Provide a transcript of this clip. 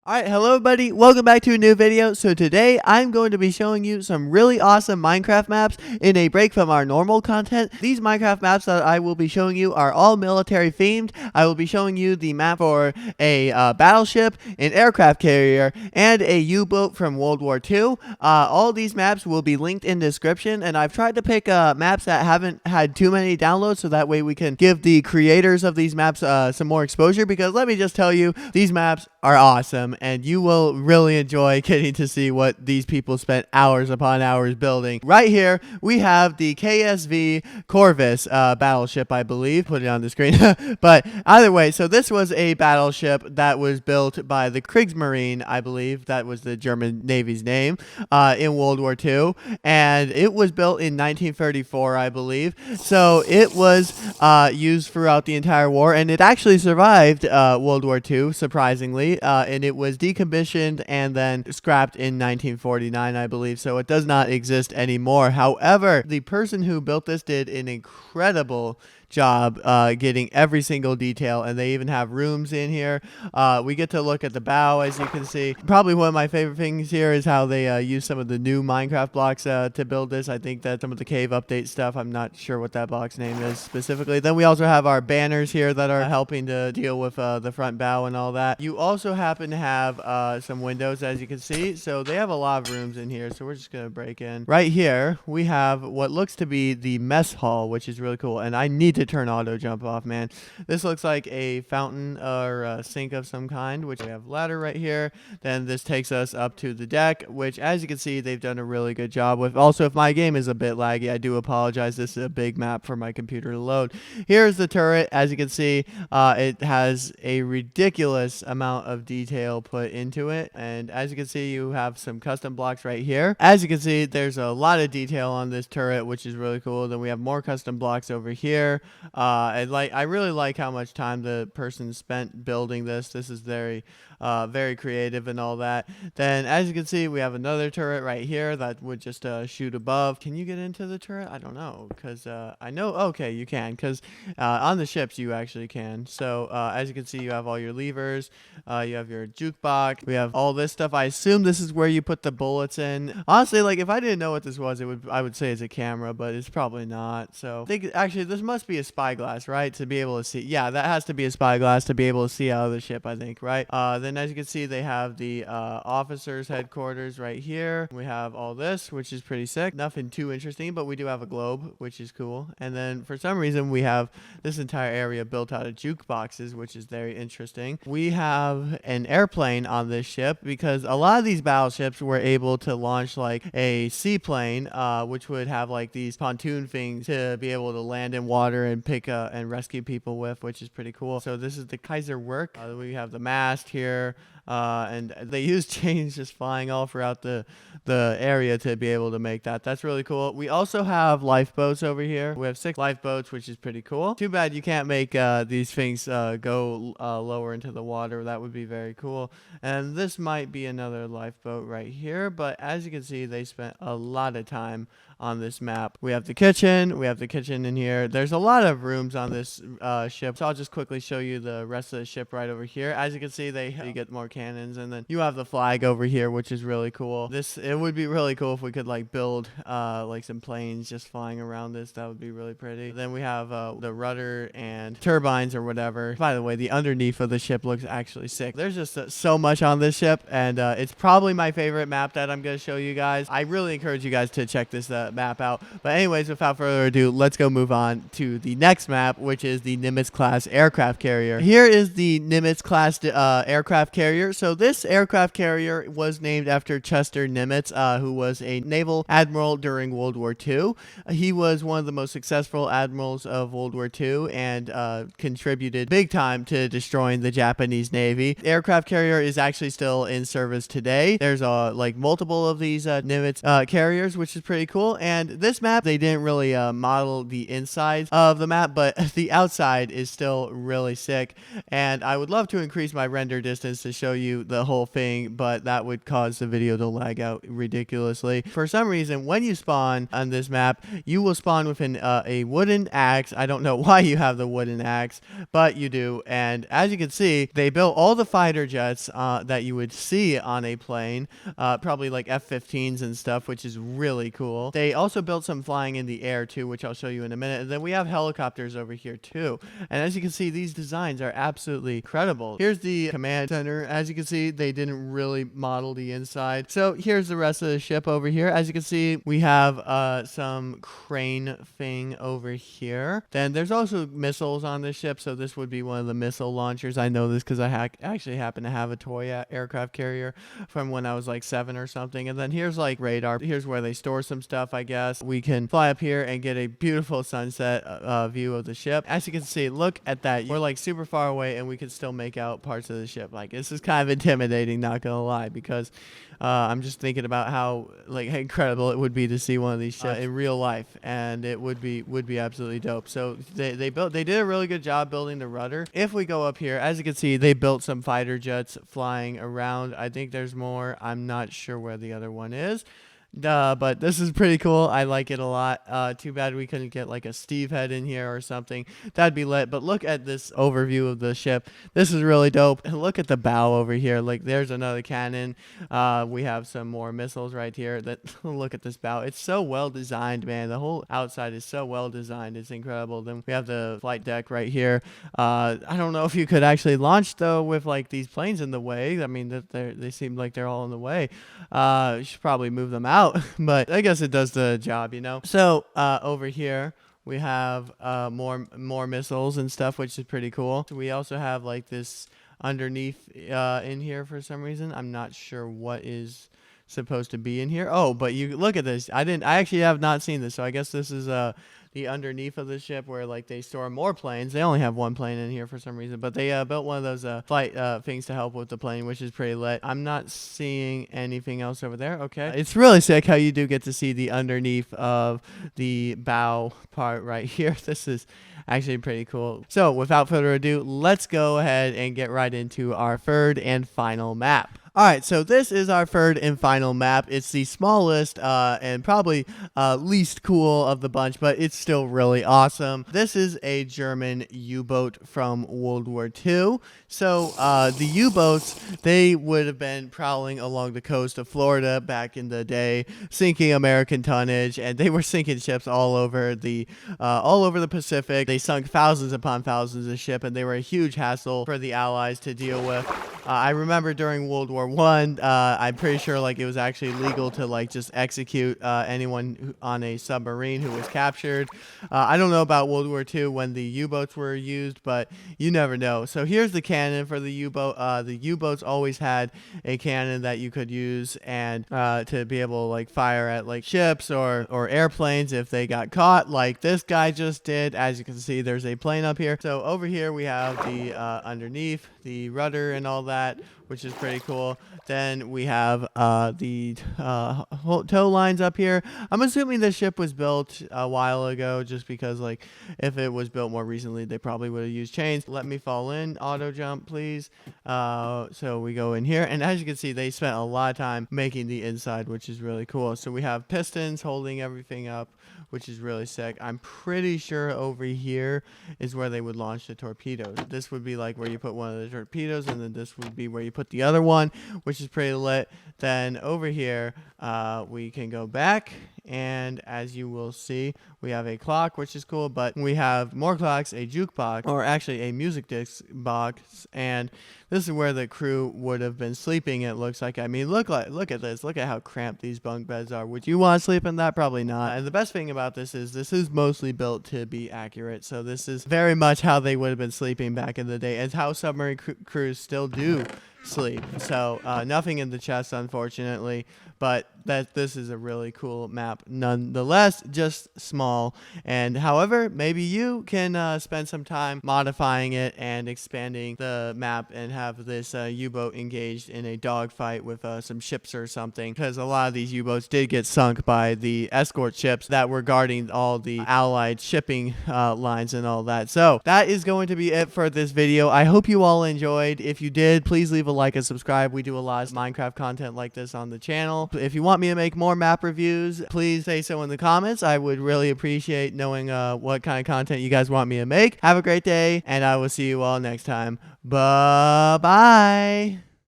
Alright, hello everybody, welcome back to a new video. So today I'm going to be showing you some really awesome Minecraft maps in a break from our normal content. These Minecraft maps that I will be showing you are all military themed. I will be showing you the map for a battleship, an aircraft carrier, and a U-boat from World War II. All these maps will be linked in the description, and I've tried to pick maps that haven't had too many downloads so that way we can give the creators of these maps some more exposure, because let me just tell you, these maps are awesome and you will really enjoy getting to see what these people spent hours upon hours building. Right here we have the KSK Corvus Battleship, I believe. Put it on the screen. But either way, so this was a battleship that was built by the Kriegsmarine, I believe that was the German Navy's name, in World War II, and it was built in 1934, I believe. So it was used throughout the entire war, and it actually survived World War II, surprisingly. And it was decommissioned and then scrapped in 1949, I believe, so it does not exist anymore. However, the person who built this did an incredible job getting every single detail, and they even have rooms in here. We get to look at the bow, as you can see. Probably one of my favorite things here is how they use some of the new Minecraft blocks to build this. I think that some of the cave update stuff, I'm not sure what that box name is specifically. Then we also have our banners here that are helping to deal with the front bow and all that. You also happen to have some windows, as you can see, so they have a lot of rooms in here, so we're just gonna break in. Right here we have what looks to be the mess hall, which is really cool, and I need to turn auto jump off, man. This looks like a fountain or a sink of some kind, which we have ladder right here. Then this takes us up to the deck, which, as you can see, they've done a really good job with. Also, if my game is a bit laggy, I do apologize. This is a big map for my computer to load. Here's the turret. As you can see, it has a ridiculous amount of detail put into it, and as you can see, you have some custom blocks right here. As you can see, there's a lot of detail on this turret, which is really cool. Then we have more custom blocks over here. And I really like how much time the person spent building this. This is very creative and all that. Then, as you can see, we have another turret right here that would just shoot above. Can you get into the turret? I don't know, because I know, okay, you can, because on the ships you actually can. So as you can see, you have all your levers, you have your jukebox, we have all this stuff. I assume this is where you put the bullets in. Honestly, like, if I didn't know what this was, I would say it's a camera, but it's probably not. So I think actually this must be a spyglass, right, to be able to see. Yeah, that has to be a spyglass to be able to see out of the ship, I think, right? Then, as you can see, they have the officers headquarters right here. We have all this, which is pretty sick. Nothing too interesting, but we do have a globe, which is cool. And then for some reason we have this entire area built out of jukeboxes, which is very interesting. We have an airplane on this ship, because a lot of these battleships were able to launch like a seaplane, which would have like these pontoon things to be able to land in water and pick and rescue people with, which is pretty cool. So this is the Kaiser work. We have the mast here. And they use chains just flying all throughout the area to be able to make that. That's really cool. We also have lifeboats over here. We have 6 lifeboats, which is pretty cool. Too bad you can't make these things go lower into the water. That would be very cool. And this might be another lifeboat right here, but as you can see, they spent a lot of time on this map. We have the kitchen. We have the kitchen in here. There's a lot of rooms on this ship, so I'll just quickly show you the rest of the ship right over here. As you can see, you get more cannons, and then you have the flag over here, which is really cool. It would be really cool if we could like build like some planes just flying around this. That would be really pretty. Then we have the rudder and turbines or whatever. By the way, the underneath of the ship looks actually sick. There's just so much on this ship, and it's probably my favorite map that I'm going to show you guys. I really encourage you guys to check this map out. But anyways, without further ado, let's go move on to the next map, which is the Nimitz class aircraft carrier. Here is the Nimitz class aircraft carrier. So this aircraft carrier was named after Chester Nimitz, who was a naval admiral during World War II. He was one of the most successful admirals of World War II and contributed big time to destroying the Japanese Navy. The aircraft carrier is actually still in service today. There's like multiple of these Nimitz carriers, which is pretty cool. And this map, they didn't really model the inside of the map, but the outside is still really sick. And I would love to increase my render distance to show show you the whole thing, but that would cause the video to lag out ridiculously. For some reason, when you spawn on this map, you will spawn with a wooden axe. I don't know why you have the wooden axe, but you do. And as you can see, they built all the fighter jets that you would see on a plane, probably like F-15s and stuff, which is really cool. They also built some flying in the air too, which I'll show you in a minute. And then we have helicopters over here too. And as you can see, these designs are absolutely incredible. Here's the command center. As you can see, they didn't really model the inside. So here's the rest of the ship over here. As you can see, we have some crane thing over here. Then there's also missiles on the ship, so this would be one of the missile launchers. I know this because I actually happen to have a toy aircraft carrier from when I was like 7 or something. And then here's like radar. Here's where they store some stuff, I guess. We can fly up here and get a beautiful sunset view of the ship. As you can see, look at that. We're like super far away and we can still make out parts of the ship. Like, this is kind of intimidating, not gonna lie, because I'm just thinking about how like incredible it would be to see one of these ships in real life, and it would be absolutely dope. So they did a really good job building the rudder. If we go up here, as you can see, they built some fighter jets flying around. I think there's more. I'm not sure where the other one is. But this is pretty cool. I like it a lot. Too bad we couldn't get like a Steve head in here or something. That'd be lit. But look at this overview of the ship. This is really dope. And look at the bow over here. Like, there's another cannon. We have some more missiles right here. Look at this bow. It's so well designed, man. The whole outside is so well designed. It's incredible. Then we have the flight deck right here. I don't know if you could actually launch though with like these planes in the way. I mean, they seem like they're all in the way. You should probably move them out. But I guess it does the job, you know. So over here we have more missiles and stuff, which is pretty cool. We also have like this underneath in here for some reason. I'm not sure what is supposed to be in here. Oh, but you look at this. I actually have not seen this, so I guess this is the underneath of the ship where like they store more planes. They only have one plane in here for some reason, but they built one of those flight things to help with the plane, which is pretty lit. I'm not seeing anything else over there. Okay, it's really sick how you do get to see the underneath of the bow part right here. This is actually pretty cool. So without further ado, let's go ahead and get right into our third and final map. Alright, so this is our third and final map. It's the smallest and probably least cool of the bunch, but it's still really awesome. This is a German U-boat from World War II. So the U-boats, they would have been prowling along the coast of Florida back in the day, sinking American tonnage, and they were sinking ships all over the Pacific. They sunk thousands upon thousands of ships, and they were a huge hassle for the Allies to deal with. I remember during World War I, I'm pretty sure like it was actually legal to like just execute anyone on a submarine who was captured. I don't know about World War II when the U-boats were used, but you never know. So here's the cannon for the U-boat. The U-boats always had a cannon that you could use and to be able to like fire at like ships or airplanes if they got caught, like this guy just did. As you can see, there's a plane up here. So over here we have the underneath, the rudder and all that, which is pretty cool. Then we have the tow lines up here. I'm assuming this ship was built a while ago, just because like if it was built more recently, they probably would have used chains. Let me fall in, auto jump please. So we go in here, and as you can see, they spent a lot of time making the inside, which is really cool. So we have pistons holding everything up, which is really sick. I'm pretty sure over here is where they would launch the torpedoes. This would be like where you put one of the torpedoes, and then this would be where you put the other one, which is pretty lit. Then over here, we can go back, and as you will see, we have a clock, which is cool, but we have more clocks, a jukebox, or actually a music disc box, and this is where the crew would have been sleeping, it looks like. I mean, look at this. Look at how cramped these bunk beds are. Would you want to sleep in that? Probably not. And the best thing about this is mostly built to be accurate, so this is very much how they would have been sleeping back in the day, and how submarine crews still do sleep. So nothing in the chest, unfortunately, but that this is a really cool map nonetheless, just small. And however, maybe you can spend some time modifying it and expanding the map and have this U-boat engaged in a dogfight with some ships or something, because a lot of these U-boats did get sunk by the escort ships that were guarding all the allied shipping lines and all that. So that is going to be it for this video. I hope you all enjoyed. If you did, please leave a like and subscribe. We do a lot of Minecraft content like this on the channel. If you want me to make more map reviews, please say so in the comments. I would really appreciate knowing what kind of content you guys want me to make. Have a great day, and I will see you all next time. Bye-bye.